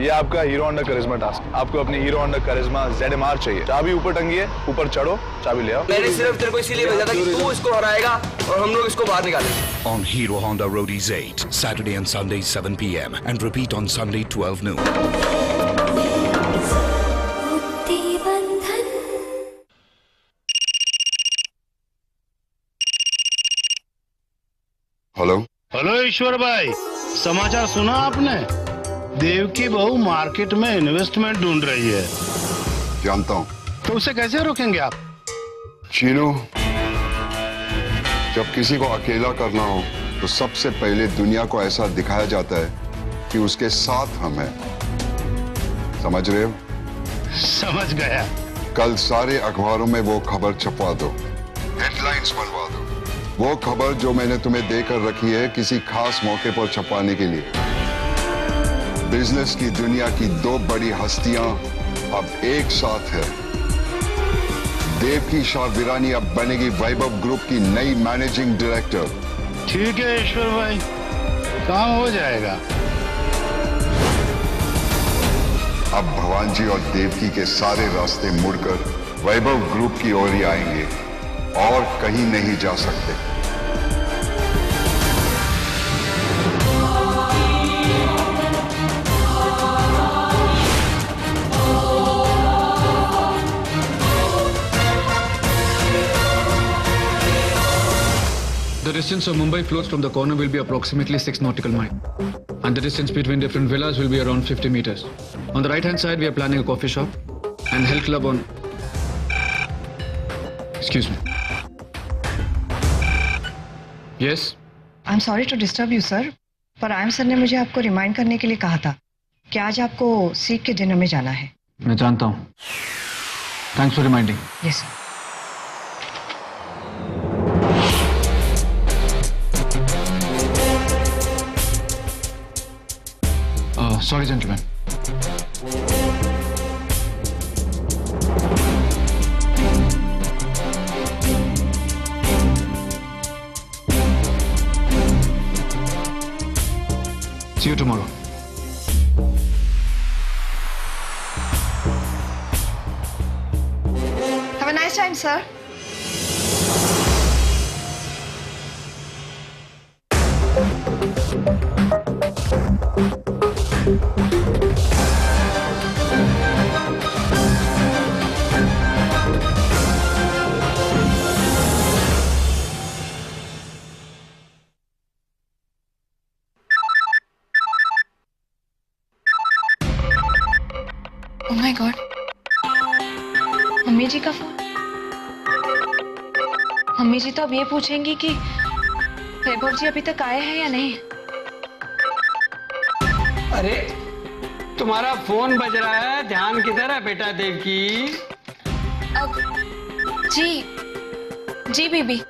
ये आपका hero Honda करिश्मा task. आपको अपनी हीरो होंडा करिश्मा ZMR चाहिए। चाबी ऊपर टंगी है, ऊपर चढ़ो, चाबी ले आओ। मैंने सिर्फ तेरे को इसीलिए भेजा था कि तू इसको हराएगा और हम लोग इसको बाहर निकालेंगे। On Hero Honda Roadies 8, Saturday and Sunday 7 p.m. and repeat on Sunday 12 noon. Hello hello Ishwar भाई, समाचार सुना आपने? देव की बहू मार्केट में इन्वेस्टमेंट ढूंढ रही है। जानता हूँ। तो उसे कैसे रोकेंगे आप? चीनू, जब किसी को अकेला करना हो तो सबसे पहले दुनिया को ऐसा दिखाया जाता है कि उसके साथ हम हैं। समझ रहे हो? समझ गया। कल सारे अखबारों में वो खबर छपवा दो, हेडलाइंस बनवा दो। वो खबर जो मैंने तुम्हें देकर रखी है किसी खास मौके पर छपवाने के लिए। बिजनेस की दुनिया की दो बड़ी हस्तियां अब एक साथ है। देवकी शाह वीरानी अब बनेगी वैभव ग्रुप की नई मैनेजिंग डायरेक्टर। ठीक है ईश्वर भाई, काम हो जाएगा। अब भगवान जी और देवकी के सारे रास्ते मुड़कर वैभव ग्रुप की ओर ही आएंगे और कहीं नहीं जा सकते। The distance of Mumbai floats from the corner will be approximately 6 nautical miles, and the distance between different villas will be around 50 meters. On the right-hand side, we are planning a coffee shop and health club on... Excuse me. Yes? I'm sorry to disturb you, sir. पर आयम sir ने मुझे आपको remind करने के लिए कहा था कि आज आपको सीख के डिनर में जाना है। मैं जानता हूँ। Thanks for reminding. Yes, sir. Sorry, gentlemen. See you tomorrow. Have a nice time, sir. Oh my God. Mummy जी का फोन। मम्मी जी तो अब ये पूछेंगी कि वैभव जी अभी तक आए हैं या नहीं। अरे तुम्हारा फोन बज रहा है, ध्यान किधर है बेटा देवकी? अब जी जी बीबी।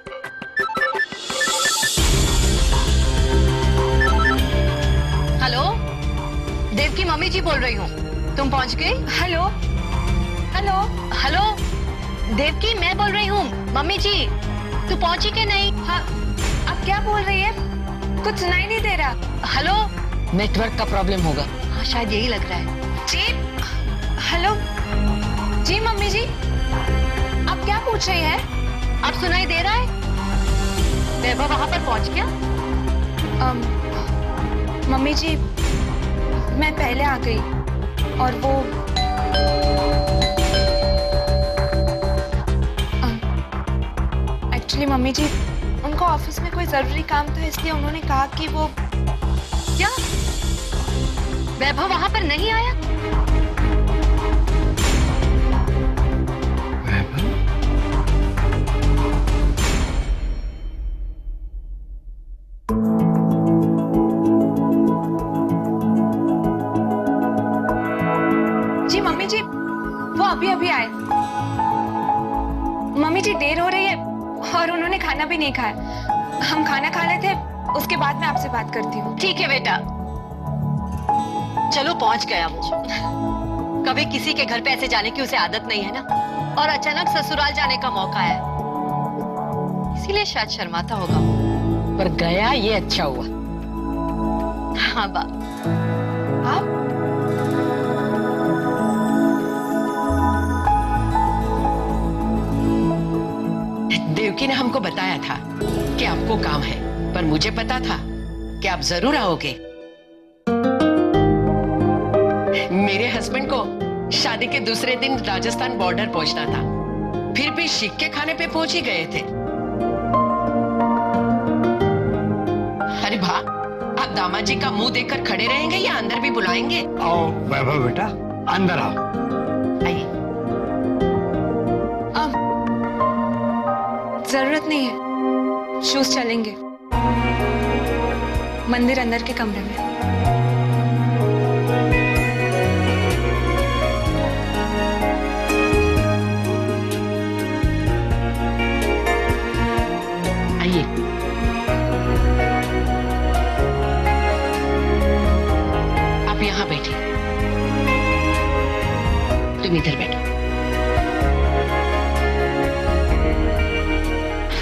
हेलो, देव की मम्मी जी बोल रही हूँ। तुम पहुँच गई? हेलो हेलो हेलो, देव की मैं बोल रही हूँ। मम्मी जी, तू पहुँची कि नहीं? हाँ, आप क्या बोल रही है? कुछ सुनाई नहीं दे रहा। हेलो, नेटवर्क का प्रॉब्लम होगा। हाँ, शायद यही लग रहा है। जी हेलो जी मम्मी जी, आप क्या पूछ रही हैं? अब सुनाई दे रहा है? वैभव वहाँ पर पहुँच गया? मम्मी जी, मैं पहले आ गई और वो एक्चुअली मम्मी जी, उनको ऑफिस में कोई जरूरी काम था, इसलिए उन्होंने कहा कि वो... क्या वैभव वहाँ पर नहीं आया? जी मम्मी जी, वो अभी अभी आए। मम्मी जी, देर हो रही है और उन्होंने खाना भी नहीं खाया। हम खाना खा रहे थे, उसके बाद मैं आपसे बात करती हूँ। ठीक है बेटा, चलो पहुंच गया मुझे। कभी किसी के घर पे ऐसे जाने की उसे आदत नहीं है ना, और अचानक ससुराल जाने का मौका है, इसीलिए शायद शर्माता होगा। पर गया ये अच्छा हुआ। हाँ बा। आप देवकी ने हमको बताया था कि आपको काम है, पर मुझे पता था कि आप जरूर आओगे। मेरे हस्बैंड को शादी के दूसरे दिन राजस्थान बॉर्डर पहुंचना था, फिर भी शीख के खाने पे पहुंच ही गए थे। अरे भा, आप दामाद जी का मुंह देखकर खड़े रहेंगे या अंदर भी बुलाएंगे? आओ वैभव बेटा, अंदर आओ। आइए। अब जरूरत नहीं है, शूज चलेंगे। मंदिर अंदर के कमरे में। आइए। आप यहाँ बैठिए, तुम इधर बैठो।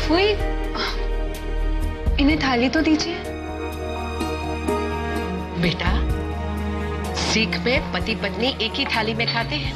फूई, इन्हें थाली तो दीजिए। बेटा, सिख में पति पत्नी एक ही थाली में खाते हैं।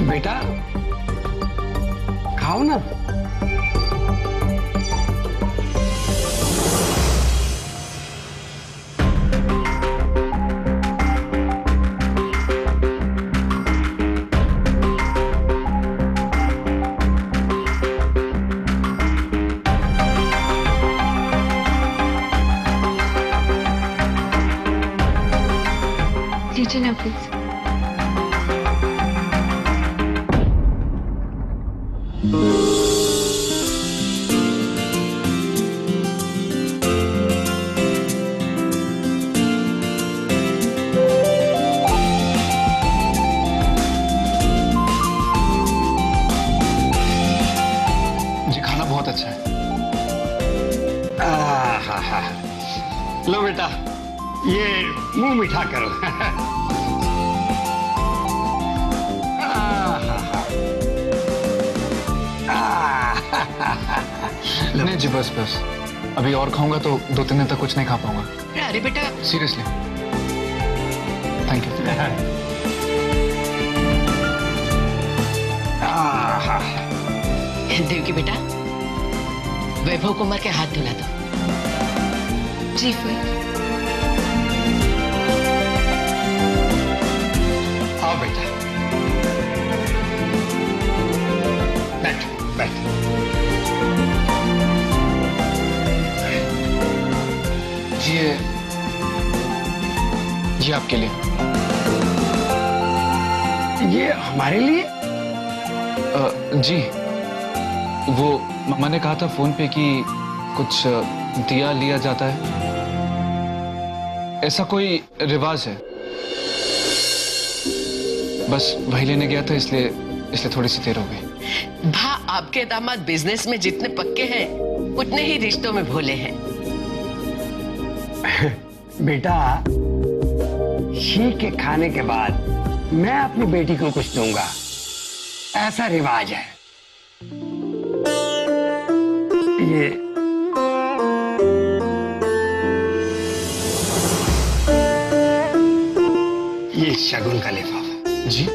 बेटा खाओ ना। लीजिए ना प्लीज। जी खाना बहुत अच्छा है। लो बेटा, ये मुंह मीठा करो। नहीं जी, बस बस, अभी और खाऊंगा तो 2-3 दिन तक कुछ नहीं खा पाऊंगा। अरे बेटा, सीरियसली, थैंक यू। देवकी बेटा, वैभव कुमार के हाथ धुला दो। जी फूई। आओ बेटा, बैठ बैठ। ये आपके लिए। ये हमारे लिए? जी, वो मामा ने कहा था फोन पे कि कुछ दिया लिया जाता है, ऐसा कोई रिवाज है। बस वही लेने गया था, इसलिए थोड़ी सी देर हो गई। भा, आपके दामाद बिजनेस में जितने पक्के हैं उतने ही रिश्तों में भोले हैं। बेटा, शीख के खाने के बाद मैं अपनी बेटी को कुछ दूंगा, ऐसा रिवाज है। ये शगुन का लिफाफा। जी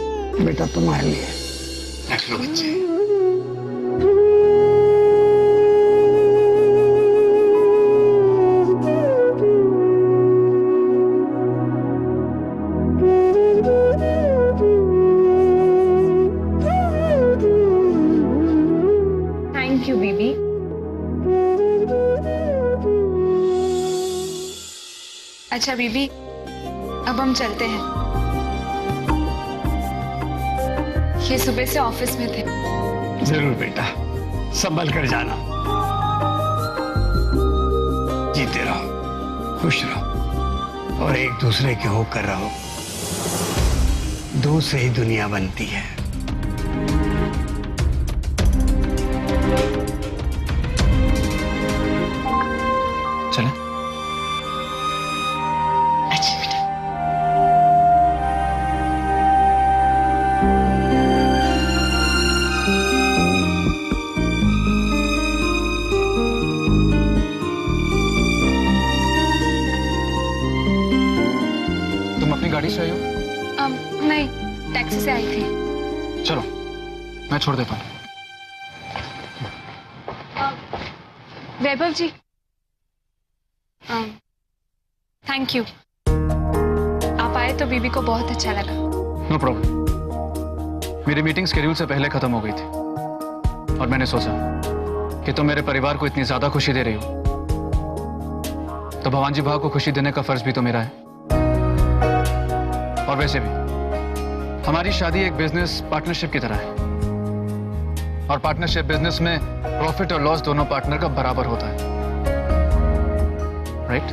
बेटा, तुम्हारे लिए। रख लो बच्चे। थैंक यू बीबी। अच्छा बीबी, अब हम चलते हैं। ये सुबह से ऑफिस में थे। जरूर बेटा, संभल कर जाना। जीते रहो, खुश रहो और एक दूसरे के होकर रहो। दो से ही दुनिया बनती है। चलें? मैं छोड़ देता हूँ। वैभव जी, थैंक यू। आप आए तो बीबी को बहुत अच्छा लगा। No problem. मेरी मीटिंग शेड्यूल से पहले खत्म हो गई थी और मैंने सोचा कि तुम मेरे परिवार को इतनी ज्यादा खुशी दे रही हो तो भवानी भाव को खुशी देने का फर्ज भी तो मेरा है। और वैसे भी हमारी शादी एक बिजनेस पार्टनरशिप की तरह है और पार्टनरशिप बिजनेस में प्रॉफिट और लॉस दोनों पार्टनर का बराबर होता है, राइट?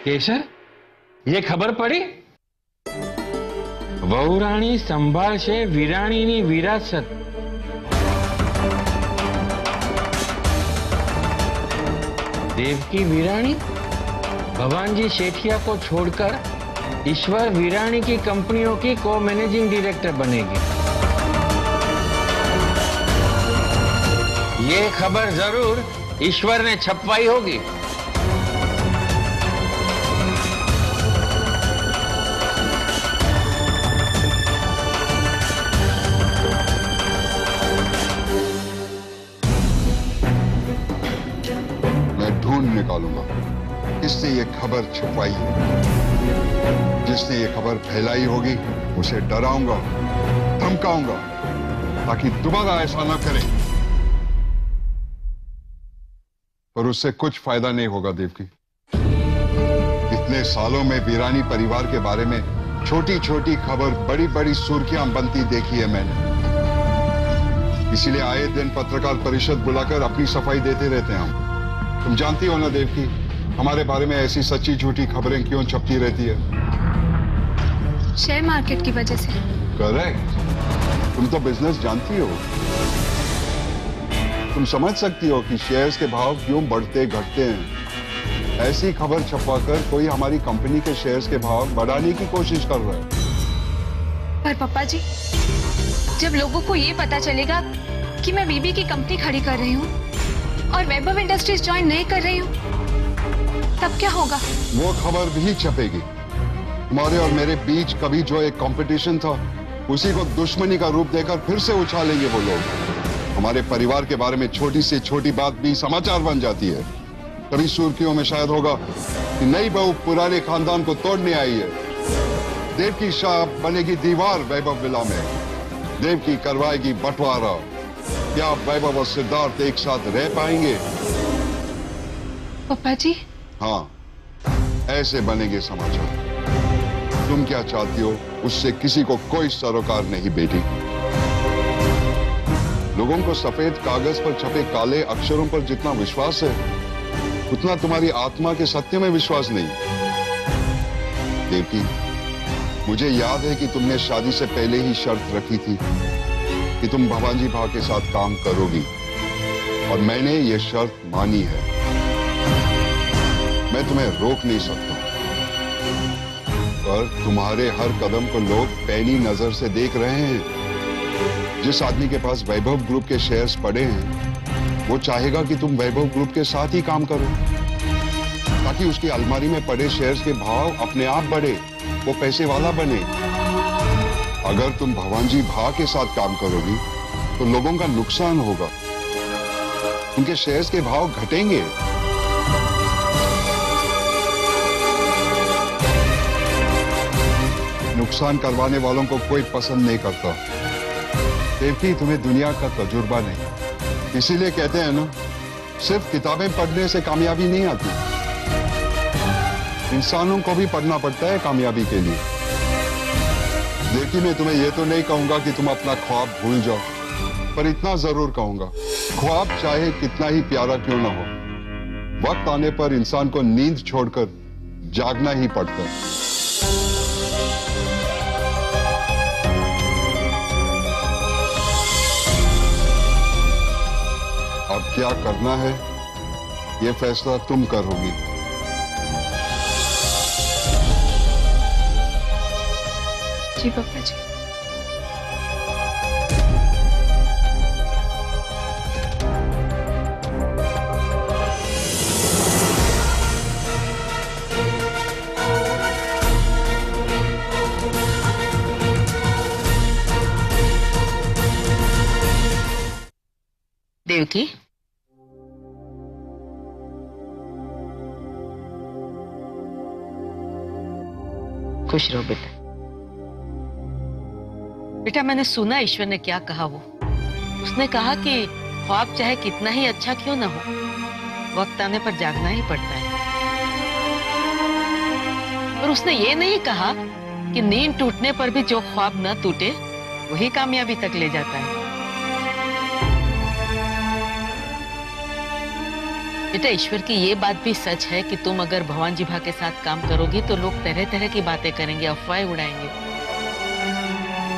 केशर, ये ખબર પડી? વહુરાણી સંભાળશે વીરાણીની વિરાસત। देवकी वीराणी भवानजी शेठिया को छोड़कर ईश्वर वीराणी की कंपनियों की को मैनेजिंग डायरेक्टर बनेगी। ये खबर जरूर ईश्वर ने छपवाई होगी। निकालूंगा किसने ये खबर छुपाई है। जिसने ये खबर फैलाई होगी उसे डराऊंगा, धमकाऊंगा ताकि दोबारा ऐसा ना करे। पर उससे कुछ फायदा नहीं होगा देवकी। इतने सालों में वीरानी परिवार के बारे में छोटी छोटी खबर बड़ी बड़ी सुर्खियां बनती देखी है मैंने। इसीलिए आए दिन पत्रकार परिषद बुलाकर अपनी सफाई देते रहते हैं हम। तुम जानती हो ना देवकी, हमारे बारे में ऐसी सच्ची झूठी खबरें क्यों छपती रहती है? शेयर मार्केट की वजह से। करेक्ट। तुम तो बिजनेस जानती हो। तुम समझ सकती हो कि शेयर्स के भाव क्यों बढ़ते घटते हैं। ऐसी खबर छपवाकर कोई हमारी कंपनी के शेयर्स के भाव बढ़ाने की कोशिश कर रहा है। पर पापा जी, जब लोगों को ये पता चलेगा कि मैं बीबी की कंपनी खड़ी कर रही हूँ और वैभव इंडस्ट्रीज ज्वाइन नहीं कर रही हूँ, तब क्या होगा? वो खबर भी छपेगी। तुम्हारे और मेरे बीच कभी जो एक कंपटीशन था उसी को दुश्मनी का रूप देकर फिर से उछालेंगे वो लोग। हमारे परिवार के बारे में छोटी से छोटी बात भी समाचार बन जाती है। कभी सुर्खियों में शायद होगा कि नई बहू पुराने खानदान को तोड़ने आई है। देवकी शाह बनेगी दीवार वैभव विला में। देवकी करवाएगी बंटवारा। क्या वैभव और सिद्धार्थ एक साथ रह पाएंगे? पापा जी? हाँ, ऐसे बनेंगे समाचार। तुम क्या चाहती हो उससे किसी को कोई सरोकार नहीं बेटी। लोगों को सफेद कागज पर छपे काले अक्षरों पर जितना विश्वास है उतना तुम्हारी आत्मा के सत्य में विश्वास नहीं। देवकी, मुझे याद है कि तुमने शादी से पहले ही शर्त रखी थी कि तुम भवानी भाव के साथ काम करोगी और मैंने ये शर्त मानी है। मैं तुम्हें रोक नहीं सकता, पर तुम्हारे हर कदम को लोग पैनी नजर से देख रहे हैं। जिस आदमी के पास वैभव ग्रुप के शेयर्स पड़े हैं वो चाहेगा कि तुम वैभव ग्रुप के साथ ही काम करो ताकि उसकी अलमारी में पड़े शेयर्स के भाव अपने आप बढ़े, वो पैसे वाला बने। अगर तुम भवानी भाव के साथ काम करोगी तो लोगों का नुकसान होगा, उनके शेयर्स के भाव घटेंगे। नुकसान करवाने वालों को कोई पसंद नहीं करता। देवकी, तुम्हें दुनिया का तजुर्बा नहीं, इसीलिए कहते हैं ना, सिर्फ किताबें पढ़ने से कामयाबी नहीं आती, इंसानों को भी पढ़ना पड़ता है कामयाबी के लिए। देखिए, मैं तुम्हें यह तो नहीं कहूंगा कि तुम अपना ख्वाब भूल जाओ, पर इतना जरूर कहूंगा, ख्वाब चाहे कितना ही प्यारा क्यों ना हो, वक्त आने पर इंसान को नींद छोड़कर जागना ही पड़ता है। अब क्या करना है ये फैसला तुम करोगी। जी पापा जी। देवकी, खुश रहो बेटा। बेटा मैंने सुना ईश्वर ने क्या कहा। वो उसने कहा कि ख्वाब चाहे कितना ही अच्छा क्यों ना हो, वक्त आने पर जागना ही पड़ता है। और उसने ये नहीं कहा कि नींद टूटने पर भी जो ख्वाब न टूटे वही कामयाबी तक ले जाता है। बेटा ईश्वर की ये बात भी सच है कि तुम अगर भवान जी भा के साथ काम करोगी तो लोग तरह तरह की बातें करेंगे, अफवाहें उड़ाएंगे।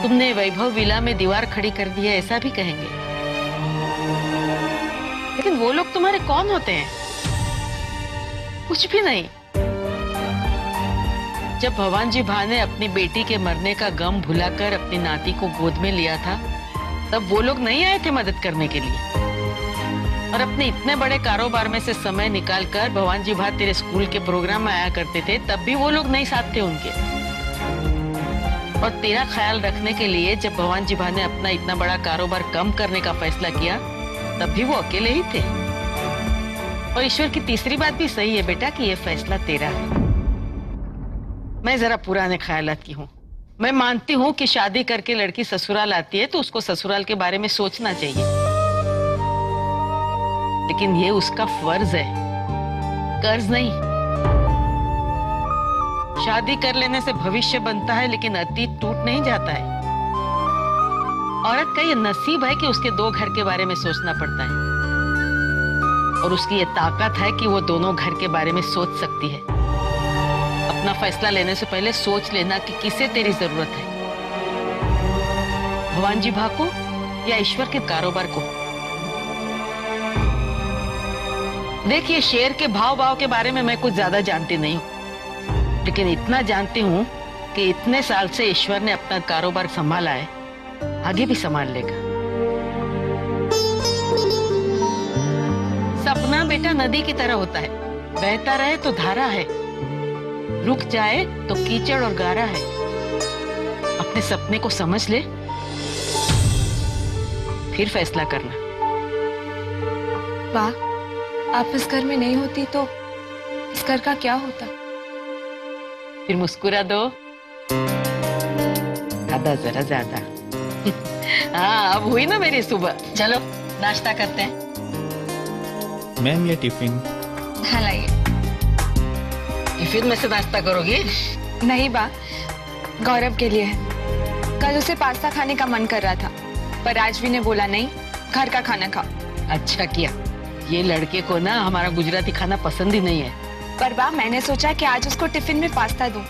तुमने वैभव विला में दीवार खड़ी कर दी है ऐसा भी कहेंगे। लेकिन वो लोग तुम्हारे कौन होते हैं? कुछ भी नहीं। जब भवान जी भा ने अपनी बेटी के मरने का गम भुलाकर अपनी नाती को गोद में लिया था, तब वो लोग नहीं आए थे मदद करने के लिए। और अपने इतने बड़े कारोबार में से समय निकालकर भवान जी भा तेरे स्कूल के प्रोग्राम में आया करते थे, तब भी वो लोग नहीं साथ थे उनके। और तेरा ख्याल रखने के लिए जब भवान जी भा ने अपना इतना बड़ा कारोबार कम करने का फैसला किया, तब भी वो अकेले ही थे। और ईश्वर की तीसरी बात भी सही है बेटा कि ये फैसला तेरा है। मैं जरा पुराने ख्यालात की हूँ। मैं मानती हूँ कि शादी करके लड़की ससुराल आती है तो उसको ससुराल के बारे में सोचना चाहिए, लेकिन ये उसका फर्ज है, कर्ज नहीं। शादी कर लेने से भविष्य बनता है, लेकिन अतीत टूट नहीं जाता है। औरत का ये नसीब है कि उसके दो घर के बारे में सोचना पड़ता है, और उसकी ये ताकत है कि वो दोनों घर के बारे में सोच सकती है। अपना फैसला लेने से पहले सोच लेना कि किसे तेरी जरूरत है, भगवान जी भा को या ईश्वर के कारोबार को। देखिए शेयर के भाव के बारे में मैं कुछ ज्यादा जानती नहीं हूँ, लेकिन इतना जानती हूँ कि इतने साल से ईश्वर ने अपना कारोबार संभाला है, आगे भी संभाल लेगा। सपना बेटा नदी की तरह होता है, बहता रहे तो धारा है, रुक जाए तो कीचड़ और गारा है। अपने सपने को समझ ले, फिर फैसला करना। वाह, आप इस घर में नहीं होती तो इस घर का क्या होता? फिर मुस्कुरा दो, ज्यादा जरा ज्यादा। हाँ अब हुई ना मेरी सुबह। चलो नाश्ता करते हैं। मैम ये टिफिन। हाँ लाइए। टिफिन में से नाश्ता करोगी? नहीं बा, गौरव के लिए है। कल उसे पास्ता खाने का मन कर रहा था, पर राजवी ने बोला नहीं, घर का खाना खाओ। अच्छा किया। ये लड़के को ना हमारा गुजराती खाना पसंद ही नहीं है। पर बा मैंने सोचा कि आज उसको टिफिन में पास्ता दूं,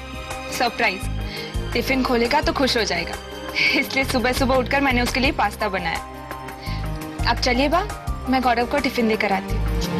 सरप्राइज। टिफिन खोलेगा तो खुश हो जाएगा, इसलिए सुबह सुबह उठकर मैंने उसके लिए पास्ता बनाया। अब चलिए बा, मैं गौरव को टिफिन देकर आती हूँ।